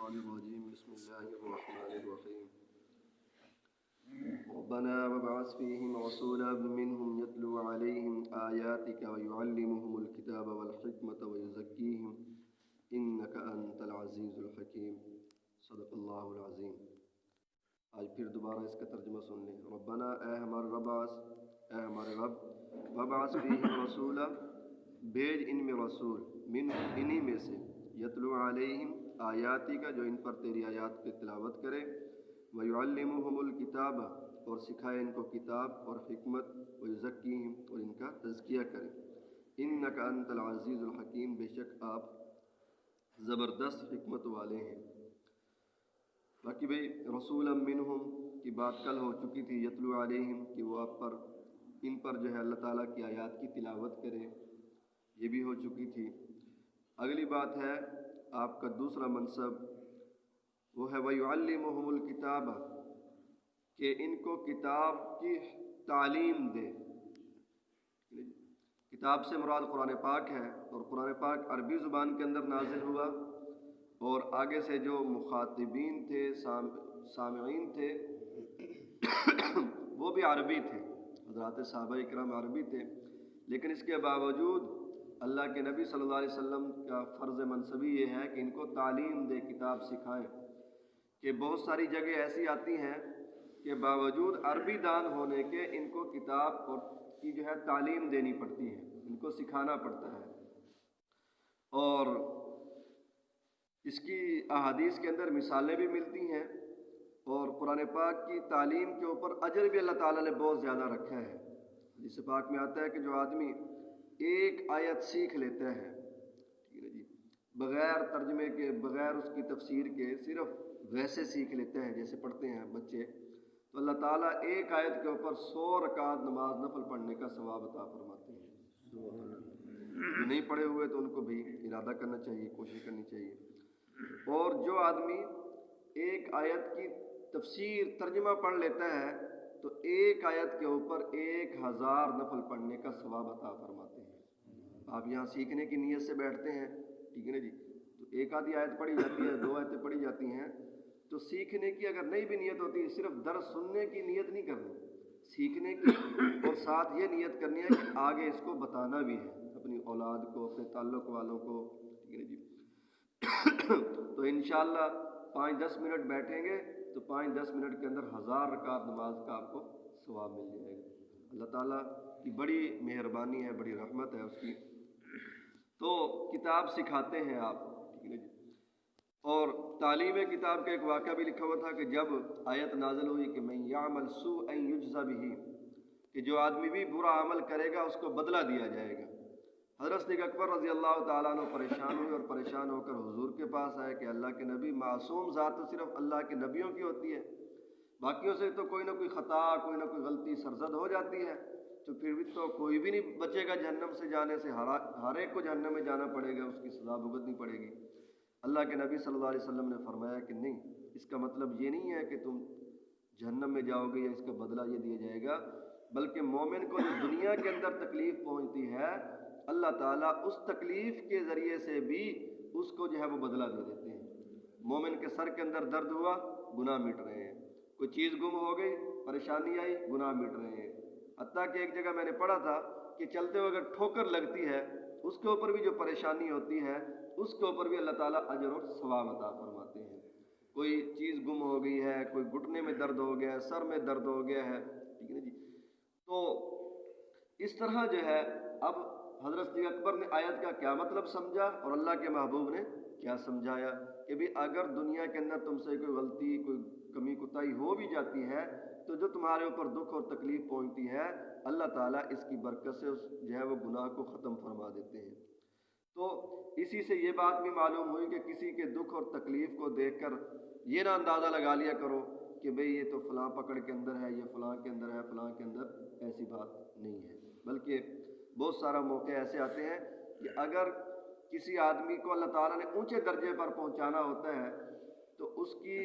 الشيطان الرجيم بسم الله الرحمن الرحيم ربنا وابعث فيهم رسولا منهم يتلو عليهم آياتك ويعلمهم الكتاب والحكمة ويزكيهم إنك أنت العزيز الحكيم صدق اللہ العظیم۔ آج پھر دوبارہ اس کا ترجمہ سن لیں۔ ربنا اے ہمارے رب، وابعث فیہم رسولا بھیج ان میں رسول، من انہی میں سے، یتلو علیہم آیاتی کا جو ان پر تیری آیات کی تلاوت کرے، ویعلمہم الکتاب اور سکھائے ان کو کتاب اور حکمت، ویزکیہم اور ان کا تزکیہ کرے، انک انت العزیز الحکیم بے شک آپ زبردست حکمت والے ہیں۔ باقی بھئی رسولا منہم کی بات کل ہو چکی تھی، یتلو علیہم کہ وہ آپ پر ان پر جو ہے اللہ تعالیٰ کی آیات کی تلاوت کرے، یہ بھی ہو چکی تھی۔ اگلی بات ہے آپ کا دوسرا منصب، وہ ہے وَيُعَلِّمُهُمُ الْكِتَابَ کہ ان کو کتاب کی تعلیم دے۔ کتاب سے مراد قرآن پاک ہے، اور قرآن پاک عربی زبان کے اندر نازل ہوا، اور آگے سے جو مخاطبین تھے، سامعین تھے، وہ بھی عربی تھے، حضرات صحابہ اکرام عربی تھے، لیکن اس کے باوجود اللہ کے نبی صلی اللہ علیہ وسلم کا فرض منصبی یہ ہے کہ ان کو تعلیم دے، کتاب سکھائیں۔ کہ بہت ساری جگہ ایسی آتی ہیں کہ باوجود عربی دان ہونے کے ان کو کتاب اور کی جو ہے تعلیم دینی پڑتی ہے، ان کو سکھانا پڑتا ہے، اور اس کی احادیث کے اندر مثالیں بھی ملتی ہیں، اور قرآن پاک کی تعلیم کے اوپر اجر بھی اللہ تعالیٰ نے بہت زیادہ رکھا ہے۔ حدیث پاک میں آتا ہے کہ جو آدمی ایک آیت سیکھ لیتا ہے، ٹھیک ہے جی، بغیر ترجمے کے، بغیر اس کی تفسیر کے، صرف ویسے سیکھ لیتے ہیں جیسے پڑھتے ہیں بچے، تو اللہ تعالیٰ ایک آیت کے اوپر 100 رکعت نماز نفل پڑھنے کا ثواب عطا فرماتے ہیں۔ جو نہیں پڑھے ہوئے تو ان کو بھی ارادہ کرنا چاہیے، کوشش کرنی چاہیے۔ اور جو آدمی ایک آیت کی تفسیر ترجمہ پڑھ لیتا ہے تو ایک آیت کے اوپر 1000 نفل پڑھنے کا ثواب عطا فرماتے ہیں۔ آپ یہاں سیکھنے کی نیت سے بیٹھتے ہیں، ٹھیک ہے نا جی، تو ایک آدھی آیت پڑھی جاتی ہے، 2 آیتیں پڑھی جاتی ہیں، تو سیکھنے کی اگر نہیں بھی نیت ہوتی، صرف درس سننے کی نیت نہیں کرنی، سیکھنے کی، اور ساتھ یہ نیت کرنی ہے کہ آگے اس کو بتانا بھی ہے اپنی اولاد کو، اپنے تعلق والوں کو، ٹھیک ہے جی۔ تو انشاءاللہ 5-10 منٹ بیٹھیں گے تو 5-10 منٹ کے اندر 1000 رکعت نماز کا آپ کو ثواب مل جائے گا۔ اللہ تعالیٰ کی بڑی مہربانی ہے، بڑی رحمت ہے اس کی۔ تو کتاب سکھاتے ہیں آپ، ٹھیک ہے جی۔ اور تعلیم کتاب کا ایک واقعہ بھی لکھا ہوا تھا کہ جب آیت نازل ہوئی کہ من یعمل سوءا یجزا بہ، کہ جو آدمی بھی برا عمل کرے گا اس کو بدلہ دیا جائے گا۔ حضرت صدیق اکبر رضی اللہ تعالیٰ عنہ پریشان ہوئے، اور پریشان ہو کر حضور کے پاس آئے کہ اللہ کے نبی، معصوم ذات تو صرف اللہ کے نبیوں کی ہوتی ہے، باقیوں سے تو کوئی نہ کوئی خطا، کوئی نہ کوئی غلطی سرزد ہو جاتی ہے، تو پھر بھی تو کوئی بھی نہیں بچے گا جہنم سے جانے سے، ہر ایک کو جہنم میں جانا پڑے گا، اس کی سزا بھگتنی پڑے گی۔ اللہ کے نبی صلی اللہ علیہ وسلم نے فرمایا کہ نہیں، اس کا مطلب یہ نہیں ہے کہ تم جہنم میں جاؤ گے یا اس کا بدلہ یہ دیا جائے گا، بلکہ مومن کو جو دنیا کے اندر تکلیف پہنچتی ہے، اللہ تعالیٰ اس تکلیف کے ذریعے سے بھی اس کو جو ہے وہ بدلہ دے دیتے ہیں۔ مومن کے سر کے اندر درد ہوا، گناہ مٹ رہے ہیں، کوئی چیز گم ہو گئی، پریشانی آئی، گناہ مٹ رہے ہیں، حتیٰ کہ ایک جگہ میں نے پڑھا تھا کہ چلتے ہوئے اگر ٹھوکر لگتی ہے، اس کے اوپر بھی جو پریشانی ہوتی ہے، اس کے اوپر بھی اللہ تعالیٰ اجر اور ثواب عطا فرماتے ہیں۔ کوئی چیز گم ہو گئی ہے، کوئی گھٹنے میں درد ہو گیا ہے، سر میں درد ہو گیا ہے، ٹھیک ہے نا جی۔ تو اس طرح جو ہے اب حضرت صدیق اکبر نے آیت کا کیا مطلب سمجھا، اور اللہ کے محبوب نے کیا سمجھایا کہ بھی اگر دنیا کے اندر تم سے کوئی غلطی، کوئی کمی کوتاہی ہو بھی جاتی ہے، تو جو تمہارے اوپر دکھ اور تکلیف پہنچتی ہے، اللہ تعالیٰ اس کی برکت سے جو ہے وہ گناہ کو ختم فرما دیتے ہیں۔ تو اسی سے یہ بات بھی معلوم ہوئی کہ کسی کے دکھ اور تکلیف کو دیکھ کر یہ نہ اندازہ لگا لیا کرو کہ بھئی یہ تو فلاں پکڑ کے اندر ہے، یہ فلاں کے اندر ہے، فلاں کے اندر، ایسی بات نہیں ہے۔ بلکہ بہت سارا موقع ایسے آتے ہیں کہ اگر کسی آدمی کو اللہ تعالیٰ نے اونچے درجے پر پہنچانا ہوتا ہے تو اس کی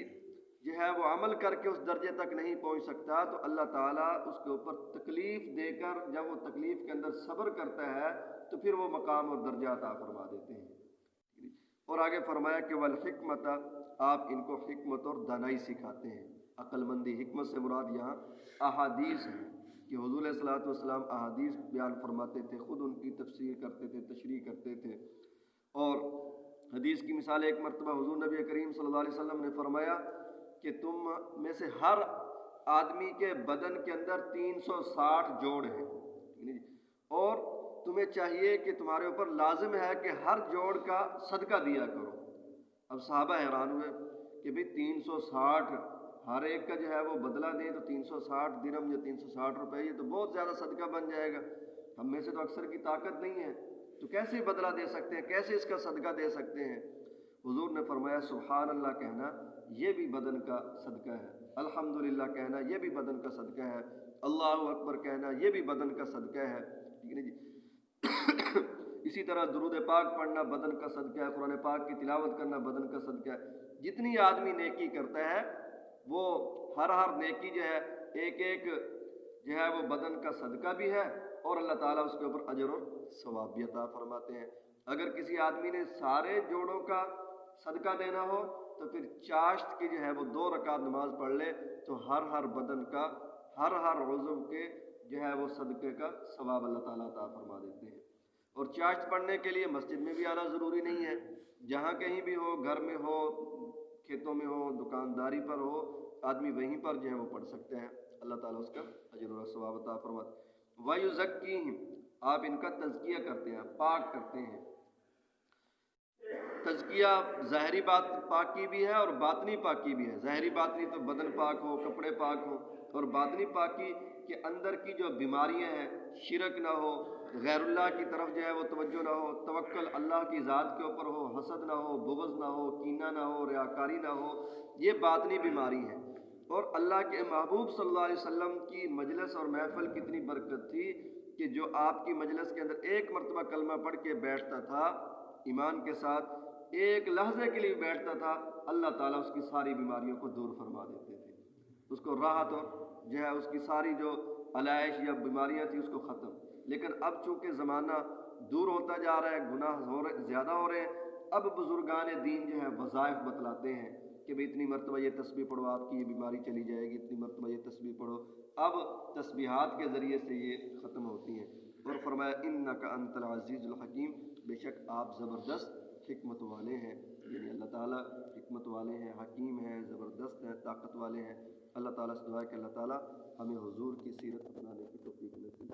جو ہے وہ عمل کر کے اس درجے تک نہیں پہنچ سکتا، تو اللہ تعالیٰ اس کے اوپر تکلیف دے کر جب وہ تکلیف کے اندر صبر کرتا ہے تو پھر وہ مقام اور درجہ عطا فرما دیتے ہیں۔ اور آگے فرمایا کہ والحکمت، آپ ان کو حکمت اور دانائی سکھاتے ہیں، عقل مندی۔ حکمت سے مراد یہاں احادیث ہے کہ حضور علیہ الصلوۃ والسلام احادیث بیان فرماتے تھے، خود ان کی تفسیر کرتے تھے، تشریح کرتے تھے۔ اور حدیث کی مثال ایک مرتبہ حضور نبی کریم صلی اللہ علیہ وسلم نے فرمایا کہ تم میں سے ہر آدمی کے بدن کے اندر 360 جوڑ ہیں، اور تمہیں چاہیے کہ تمہارے اوپر لازم ہے کہ ہر جوڑ کا صدقہ دیا کرو۔ اب صحابہ حیران ہوئے کہ بھئی 360 ہر ایک کا جو ہے وہ بدلہ دیں تو 360 درہم یا 360 روپے، یہ تو بہت زیادہ صدقہ بن جائے گا، ہم میں سے تو اکثر کی طاقت نہیں ہے، تو کیسے بدلہ دے سکتے ہیں، کیسے اس کا صدقہ دے سکتے ہیں؟ حضور نے فرمایا سبحان اللہ کہنا یہ بھی بدن کا صدقہ ہے، الحمدللہ کہنا یہ بھی بدن کا صدقہ ہے، اللہ اکبر کہنا یہ بھی بدن کا صدقہ ہے، ٹھیک ہے جی۔ اسی طرح درود پاک پڑھنا بدن کا صدقہ ہے، قرآن پاک کی تلاوت کرنا بدن کا صدقہ ہے۔ جتنی آدمی نیکی کرتا ہے وہ ہر نیکی جو ہے ایک ایک جو ہے وہ بدن کا صدقہ بھی ہے، اور اللہ تعالیٰ اس کے اوپر اجر اور ثواب بھی عطا فرماتے ہیں۔ اگر کسی آدمی نے سارے جوڑوں کا صدقہ دینا ہو تو پھر چاشت کی جو ہے وہ 2 رکعت نماز پڑھ لے تو ہر بدن کا ہر عضو کے جو ہے وہ صدقے کا ثواب اللہ تعالیٰ عطا فرما دیتے ہیں۔ اور چاشت پڑھنے کے لیے مسجد میں بھی آنا ضروری نہیں ہے، جہاں کہیں بھی ہو، گھر میں ہو، کھیتوں میں ہو، دکانداری پر ہو، آدمی وہیں پر جو ہے وہ پڑھ سکتے ہیں، اللہ تعالیٰ اس کا اجر و ثواب عطا فرماتے ہیں۔ وَيُزَكِّيهِمْ، آپ ان کا تزکیہ کرتے ہیں، پاک کرتے ہیں۔ تزکیہ ظاہری بات پاکی بھی ہے اور باطنی پاکی بھی ہے۔ ظاہری باطنی تو بدن پاک ہو، کپڑے پاک ہو، اور باطنی پاکی کے اندر کی جو بیماریاں ہیں، شرک نہ ہو، غیر اللہ کی طرف جو ہے وہ توجہ نہ ہو، توکل اللہ کی ذات کے اوپر ہو، حسد نہ ہو، بغض نہ ہو، کینہ نہ ہو، ریاکاری نہ ہو، یہ باطنی بیماری ہے۔ اور اللہ کے محبوب صلی اللہ علیہ وسلم کی مجلس اور محفل کتنی برکت تھی کہ جو آپ کی مجلس کے اندر ایک مرتبہ کلمہ پڑھ کے بیٹھتا تھا ایمان کے ساتھ، ایک لحظے کے لیے بیٹھتا تھا، اللہ تعالیٰ اس کی ساری بیماریوں کو دور فرما دیتے تھے، اس کو راحت اور جو ہے اس کی ساری جو علائش یا بیماریاں تھیں اس کو ختم۔ لیکن اب چونکہ زمانہ دور ہوتا جا رہا ہے، گناہ زیادہ ہو رہے ہیں، اب بزرگان دین جو ہے وظائف بتلاتے ہیں کہ بھئی اتنی مرتبہ یہ تسبیح پڑھو آپ کی یہ بیماری چلی جائے گی، اتنی مرتبہ یہ تسبیح پڑھو۔ اب تسبیحات کے ذریعے سے یہ ختم ہوتی ہیں۔ اور فرمایا انک انت العزیز الحکیم، بے شک آپ زبردست حکمت والے ہیں، یعنی اللہ تعالیٰ حکمت والے ہیں، حکیم ہیں، زبردست ہیں، طاقت والے ہیں۔ اللہ تعالیٰ سے دعا ہے کہ اللہ تعالیٰ ہمیں حضور کی سیرت اپنانے کی توفیق نصیب